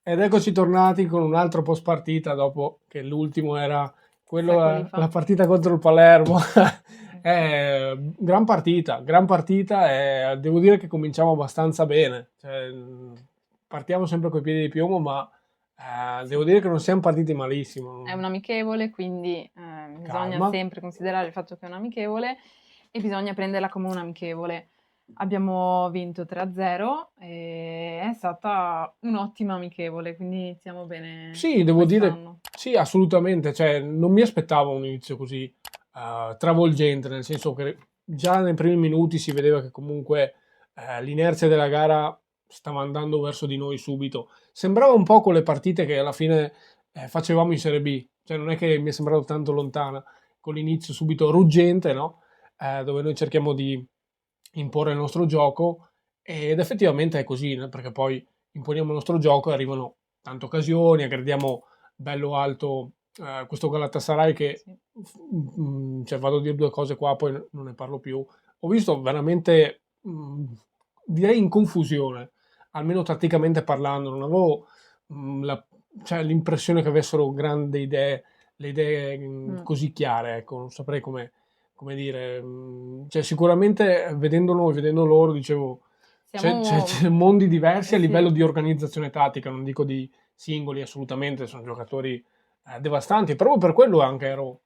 Ed eccoci tornati con un altro post partita dopo che l'ultimo era quello, Secoli la fa. partita contro il Palermo. Sì. Gran partita e devo dire che cominciamo abbastanza bene. Cioè, partiamo sempre coi piedi di piombo, ma devo Sì. dire che non siamo partiti È malissimo. un amichevole, quindi bisogna Calma. sempre considerare il fatto che è un amichevole e bisogna prenderla come un amichevole. Abbiamo vinto 3-0 e è stata un'ottima amichevole, quindi iniziamo bene Sì, devo dire, quest'anno. sì, assolutamente, cioè non mi aspettavo un inizio così travolgente, nel senso che già nei primi minuti si vedeva che comunque l'inerzia della gara stava andando verso di noi subito. Sembrava un po' con le partite che alla fine facevamo in Serie B, cioè non è che mi è sembrato tanto lontana, con l'inizio subito ruggente, no? Dove noi cerchiamo di imporre il nostro gioco ed effettivamente è così, né? Perché poi imponiamo il nostro gioco e arrivano tante occasioni, aggrediamo bello alto questo Galatasaray che, Sì. cioè vado a dire due cose qua, poi non ne parlo più. Ho visto veramente, direi in confusione, almeno tatticamente parlando, non avevo cioè, l'impressione che avessero grandi idee, le idee Mm. così chiare, ecco, non saprei come dire, cioè sicuramente vedendo noi, vedendo loro, dicevo, c'è Siamo... mondi diversi a Sì, livello di organizzazione tattica, non dico di singoli, assolutamente, sono giocatori devastanti, proprio per quello anche ero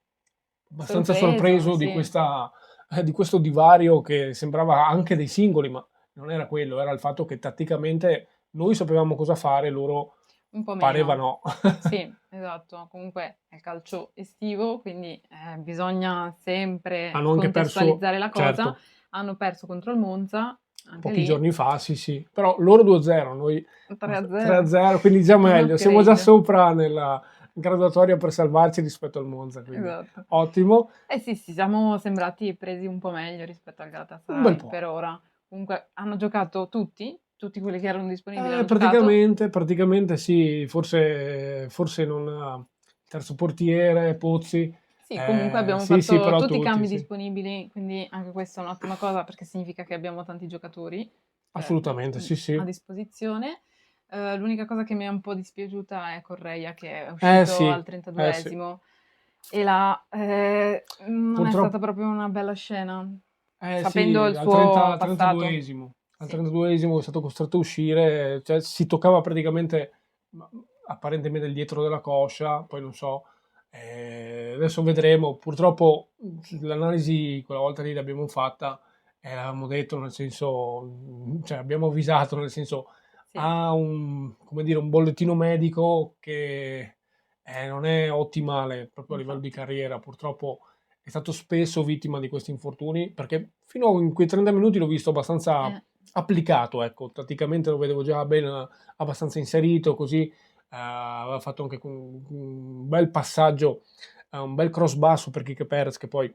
abbastanza sorpreso, sorpreso sì. di questo divario che sembrava anche dei singoli, ma non era quello, era il fatto che tatticamente noi sapevamo cosa fare, loro Un po' pareva meno. no. Sì, esatto. Comunque è il calcio estivo, quindi bisogna sempre Hanno anche perso, contestualizzare la cosa. certo, Hanno perso contro il Monza, anche pochi lì giorni fa, sì, sì, però loro 2-0, noi 3-0. 3-0, quindi già Un meglio, siamo già upgrade. sopra nella graduatoria per salvarci rispetto al Monza, quindi Esatto. ottimo, Eh sì, sì, siamo sembrati presi un po' meglio rispetto al un bel Galatasaray po'. per ora. Comunque hanno giocato tutti quelli che erano disponibili hanno giocato. Praticamente sì, forse non il terzo portiere, Pozzi, Sì, comunque abbiamo sì, sì, fatto però tutti i tutti, cambi sì, disponibili, quindi anche questa è un'ottima cosa perché significa che abbiamo tanti giocatori, cioè, assolutamente, sì, a sì. disposizione. L'unica cosa che mi è un po' dispiaciuta è Correia che è Eh uscito sì, al eh sì. 32esimo e là non è stata Purtroppo, proprio una bella scena, sì, sapendo il suo al passato. 32esimo, al Sì, 32esimo è stato costretto a uscire, cioè si toccava praticamente, ma- apparentemente il dietro della coscia, poi non so, adesso vedremo. Purtroppo l'analisi quella volta lì l'abbiamo fatta e l'avevamo detto, nel senso, cioè abbiamo avvisato, nel senso, sì, ha come dire, un bollettino medico che non è ottimale proprio a livello di infatti. carriera, purtroppo è stato spesso vittima di questi infortuni perché fino in quei 30 minuti l'ho visto abbastanza Eh, applicato, ecco, tatticamente lo vedevo già bene, abbastanza inserito, così aveva fatto anche un bel passaggio, un bel cross basso per Kike Perez che poi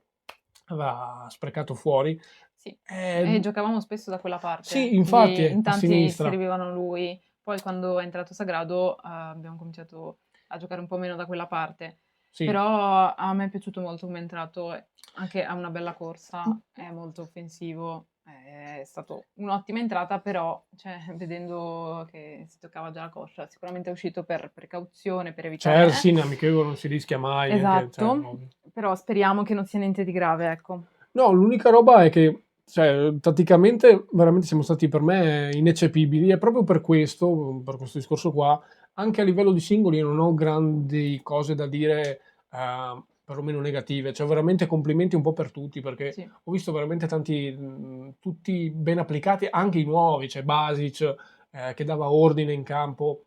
aveva sprecato fuori. sì, e Eh, giocavamo spesso da quella sì, parte, infatti, quindi in a tanti si sinistra, servivano a lui. Poi quando è entrato Sagrado abbiamo cominciato a giocare un po' meno da quella parte. sì. Però a me è piaciuto molto come è entrato, anche ha una bella corsa, è molto offensivo. È stata un'ottima entrata, però cioè, vedendo che si toccava già la coscia, sicuramente è uscito per precauzione, per evitare... Certo, sì, in amichevole non si rischia mai, anche, cioè, Esatto, ovvio. però speriamo che non sia niente di grave, ecco. No, l'unica roba è che, cioè, tatticamente veramente siamo stati per me ineccepibili e proprio per questo discorso qua, anche a livello di singoli non ho grandi cose da dire, perlomeno negative, cioè veramente complimenti un po' per tutti perché Sì, ho visto veramente tanti, tutti ben applicati, anche i nuovi, cioè Basic, che dava ordine in campo,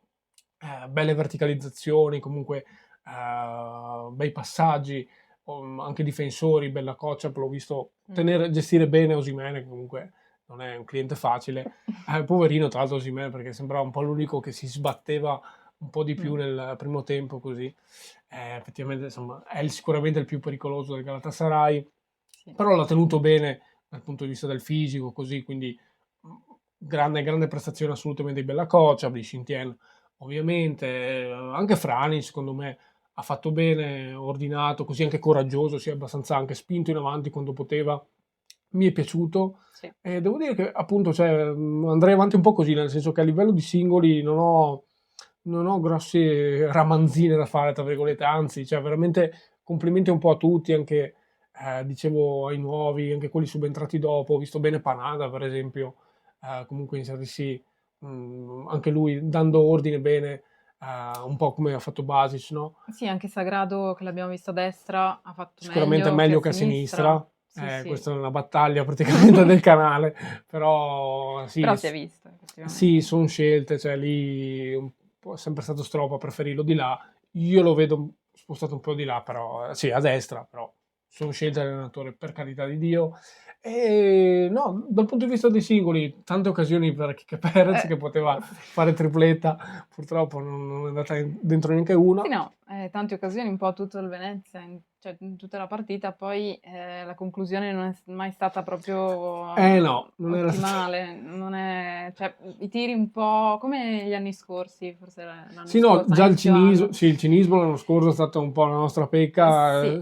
belle verticalizzazioni, comunque bei passaggi, anche difensori, bella coccia, l'ho visto mm. tenere, gestire bene Osimhen, che comunque non è un cliente facile. Poverino, tra l'altro, Osimhen, perché sembrava un po' l'unico che si sbatteva un po' di più Mm, nel primo tempo, così. Effettivamente, insomma, è sicuramente il più pericoloso del Galatasaray, sì. però l'ha tenuto bene dal punto di vista del fisico, così, quindi grande prestazione assolutamente di Bella Coccia, di Shintian ovviamente, anche Frani secondo me ha fatto bene, ordinato, così anche coraggioso, si è abbastanza anche spinto in avanti quando poteva, mi è piaciuto. Sì. E devo dire che appunto cioè, andrei avanti un po' così, nel senso che a livello di singoli non ho, non ho grossi ramanzine da fare, tra virgolette, anzi, cioè veramente complimenti un po' a tutti, anche dicevo ai nuovi, anche quelli subentrati dopo, ho visto bene Panada per esempio, comunque inserirsi anche lui dando ordine bene, un po' come ha fatto Basic, no? Sì, anche Sagrado che l'abbiamo visto a destra ha fatto Sicuramente meglio che a meglio che a sinistra. sinistra, Sì, sì, questa è una battaglia praticamente del canale, però sì, però si è visto sì, effettivamente. sono scelte, cioè lì un po' è sempre stato Stropa a preferirlo di là, io lo vedo spostato un po' di là, però sì, a destra, però sono scelte dell'allenatore, per carità di Dio. E no, dal punto di vista dei singoli, tante occasioni per Kike Perez che poteva fare tripletta, purtroppo non è andata dentro neanche una. Sì, no, tante occasioni, un po' tutto il Venezia, cioè in tutta la partita, poi la conclusione non è mai stata proprio Eh no, non era stata... ottimale, non è, cioè, i tiri un po' come gli anni scorsi, forse l'anno Sì, no, scorso, a già il inizio cinismo, anno. sì, il cinismo l'anno scorso è stata un po' la nostra pecca, Sì, cioè,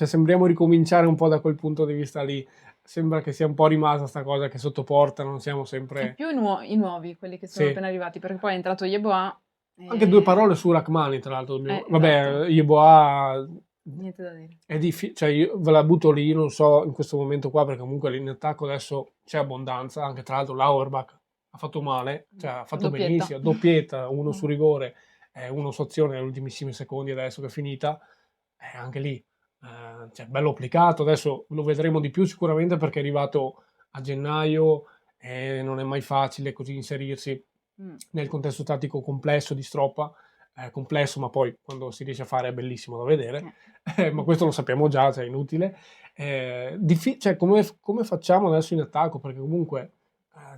sembriamo ricominciare un po' da quel punto di vista lì, sembra che sia un po' rimasta sta cosa che sotto porta non siamo e sempre... più i nuovi, quelli che sono Sì, appena arrivati, perché poi è entrato Yeboah, anche due parole su Rachmani, tra l'altro, esatto, vabbè, Yeboah niente da dire. è difficile, cioè io ve la butto lì, non so in questo momento qua, perché comunque in attacco adesso c'è abbondanza, anche tra l'altro l'Auerbach ha fatto male, cioè ha fatto Doppietta. benissimo, doppietta, uno Mm. su rigore, uno su azione negli ultimissimi secondi adesso che è finita, anche lì, cioè bello applicato, adesso lo vedremo di più sicuramente perché è arrivato a gennaio e non è mai facile così inserirsi Mm. nel contesto tattico complesso di Stroppa, complesso ma poi quando si riesce a fare è bellissimo da vedere, ma questo lo sappiamo già, cioè è inutile. Cioè, come facciamo adesso in attacco? Perché comunque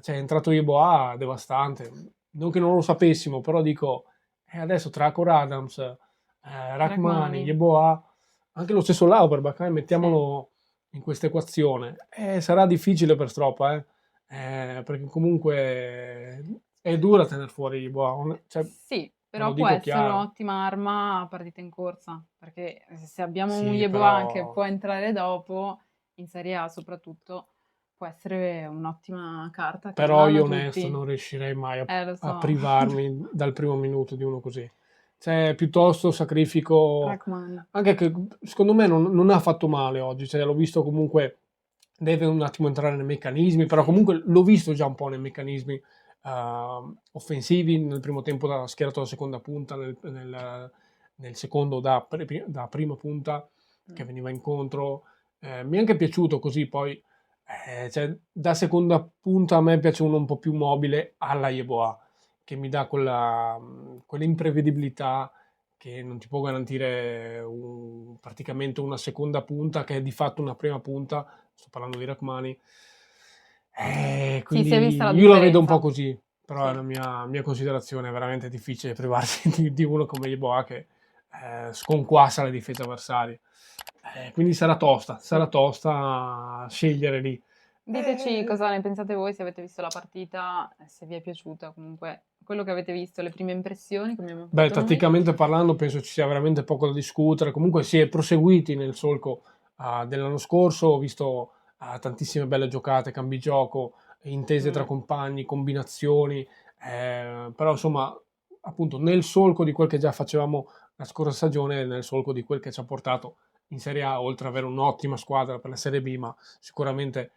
cioè, è entrato Yeboah devastante. Non che non lo sapessimo, però dico, adesso tra Cor Adams, Rachmani, Rachmani, Yeboah, anche lo stesso Lauberbach, sì. mettiamolo in questa equazione. Sarà difficile per Stroppa, perché comunque è dura tenere fuori Yeboah, cioè, Sì, ma lo però può dico essere chiaro. un'ottima arma a partita in corsa, perché se abbiamo un Sì, Yeboah che però... può entrare dopo, in Serie A soprattutto, può essere un'ottima carta che non Però hanno io onesto tutti. non riuscirei mai Lo a so. privarmi dal primo minuto di uno così. Cioè, piuttosto sacrifico, Rachmani. anche che secondo me non ha fatto male oggi, cioè l'ho visto comunque, deve un attimo entrare nei meccanismi, però Sì. comunque l'ho visto già un po' nei meccanismi offensivi, nel primo tempo da schierato da seconda punta, nel secondo da prima punta che Mm. veniva incontro. Mi è anche piaciuto così poi cioè, da seconda punta a me piace uno un po' più mobile alla Yeboah, che mi dà quell'imprevedibilità che non ti può garantire praticamente una seconda punta, che è di fatto una prima punta, sto parlando di Rachmani. Sì, si è vista la Quindi io la vedo un po' differenza. così, però è Sì. una mia considerazione, è veramente difficile privarsi di uno come Yeboah che sconquassa le difese avversarie. Quindi sarà Sì. tosta scegliere lì. Diteci Eh, cosa ne pensate voi, se avete visto la partita, se vi è piaciuta, comunque quello che avete visto, le prime impressioni, come abbiamo Beh, fatto noi. tatticamente parlando, penso ci sia veramente poco da discutere. Comunque si è proseguiti nel solco dell'anno scorso. Ho visto tantissime belle giocate, cambi gioco, intese tra Mm. compagni, combinazioni. Però, insomma, appunto, nel solco di quel che già facevamo la scorsa stagione, nel solco di quel che ci ha portato in Serie A, oltre ad avere un'ottima squadra per la Serie B, ma sicuramente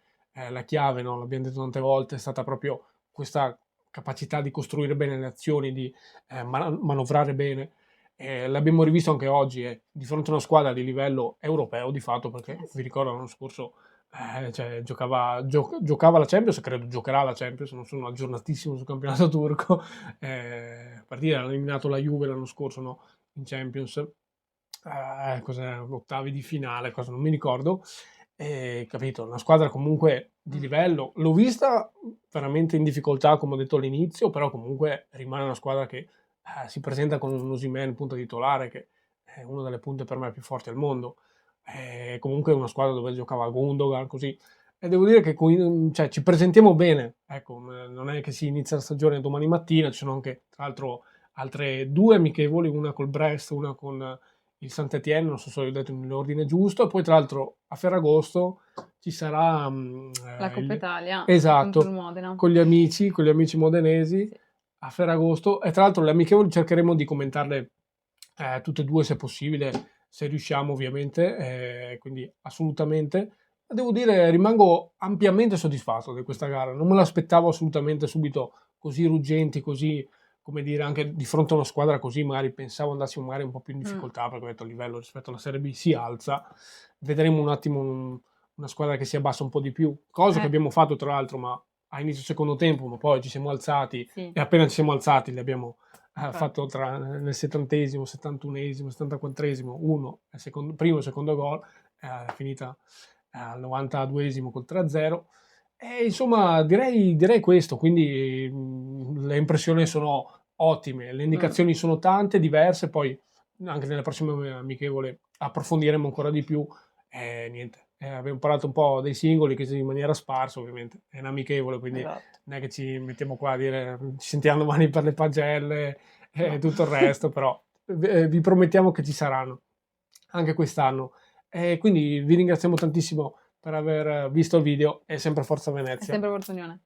la chiave, no? L'abbiamo detto tante volte, è stata proprio questa capacità di costruire bene le azioni, di manovrare bene. L'abbiamo rivisto anche oggi, di fronte a una squadra di livello europeo di fatto, perché vi Sì. ricordo l'anno scorso cioè, giocava la Champions, credo giocherà la Champions, non sono aggiornatissimo sul campionato turco, partita hanno eliminato la Juve l'anno scorso no? In Champions, cos'è, ottavi di finale, cosa non mi ricordo, capito, una squadra comunque di Mm. livello, l'ho vista veramente in difficoltà come ho detto all'inizio, però comunque rimane una squadra che si presenta con un Osimhen punta titolare che è una delle punte per me più forti al mondo, comunque una squadra dove giocava Gundogan così, e devo dire che cioè, ci presentiamo bene, ecco, non è che si inizia la stagione domani mattina, ci sono anche tra l'altro altre due amichevoli, una col Brest, una con il Saint-Étienne, non so se ho detto nell'ordine giusto, e poi tra l'altro a Ferragosto ci sarà La Coppa Italia contro il esatto, Modena. con gli amici modenesi, Sì. a Ferragosto, e tra l'altro le amichevoli cercheremo di commentarle tutte e due se possibile, se riusciamo ovviamente, quindi assolutamente. Devo dire, rimango ampiamente soddisfatto di questa gara, non me l'aspettavo assolutamente subito così ruggenti, così, come dire, anche di fronte a una squadra così, magari pensavo andassimo magari un po' più in difficoltà, perché ho detto il livello rispetto alla Serie B si alza, vedremo un attimo una squadra che si abbassa un po' di più, cosa che abbiamo fatto tra l'altro, ma a inizio secondo tempo, ma poi ci siamo alzati Sì, e appena ci siamo alzati li abbiamo infatti. fatto nel 70esimo, 71esimo, 74esimo, primo e secondo gol, finita al 92esimo col 3-0. E insomma, direi questo, quindi le impressioni sono ottime, le indicazioni sono tante, diverse, poi anche nelle prossime amichevole approfondiremo ancora di più. Niente, abbiamo parlato un po' dei singoli che in maniera sparsa, ovviamente, è un amichevole, quindi Esatto. non è che ci mettiamo qua a dire ci sentiamo domani per le pagelle e No. tutto il resto, però vi promettiamo che ci saranno anche quest'anno. E quindi vi ringraziamo tantissimo per aver visto il video e sempre Forza È Venezia. sempre Forza Unione.